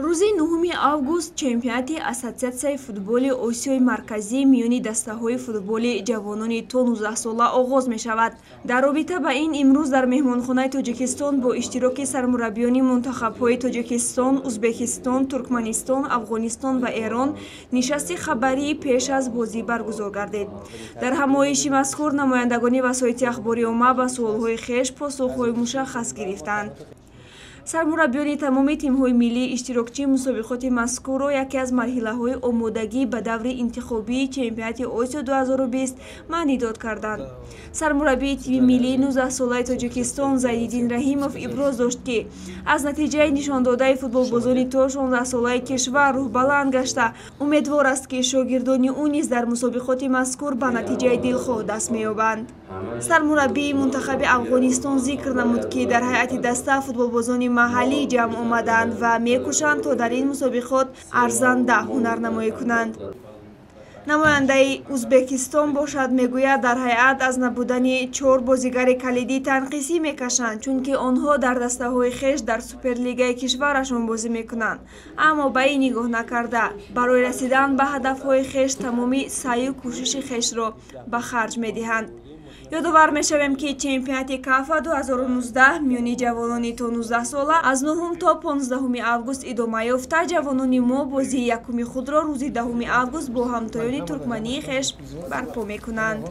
рӯзи 9 август чемпионати ассотсиатсияи футболи осиёи марказӣ миёни дастаҳои футболи ҷавонони то 19 сола оғоз мешавад. Дар робита ба ин имрӯз дар меҳмонхонаи Тоҷикистон бо иштироки сармураббиёни мунтахабҳои Тоҷикистон, Узбекистон, Туркманистон, Афғонистон ва Эрон нишасти хабарӣ пеш аз бозӣ баргузор гардид. Дар ҳамоиши мазкур намояндагони васоити ахбори омма ба суолҳои хеш посухҳои мушаххас гирифтанд. сармураббиёни тамоми тимҳои миллии иштирокчии мусобиқоти мазкурро яке аз марҳилаҳои омодагӣ ба даври интихобии чемпионати Осиё 2020 маънидод карданд. Сармураббии тими миллии 19-солаи Тоҷикистон Зайниддин Раҳимов иброз дошт, ки аз натиҷаи нишондодаи футболбозони то 16-солаи кишвар рӯҳбаланд гашта, умедвор аст, ки шогирдони ӯ низ дар мусобиқоти мазкур ба натиҷаи дилхоҳ даст меёбанд. сармураббии мунтахаби Афғонистон зикр намуд, ки дар ҳайати даста футболбозони маҳаллӣ ҷамъ омаданд ва мекӯшанд то дар ин мусобиқот арзанда ҳунарнамоӣ кунанд. намояндаи Узбекистон бошад, мегӯяд дар ҳайат аз набудани 4 бозигари калидӣ танқисӣ мекашанд, чунки онҳо дар дастаҳои хеш дар суперлигаи кишварашон бозӣ мекунанд. Аммо ба ин нигоҳ накарда, барои расидан ба ҳадафҳои хеш тамоми саъю кӯшиши хешро ба харҷ медиҳанд. ёдовар мешавем, ки чемпионати Cafa 2019 миёни ҷавонони то 19 сола аз 9 то 15 август идома ёфта, ҷавонони мо бозии якуми худро рӯзи 10 август бо ҳамтоёни туркмании хеш барпо мекунанд.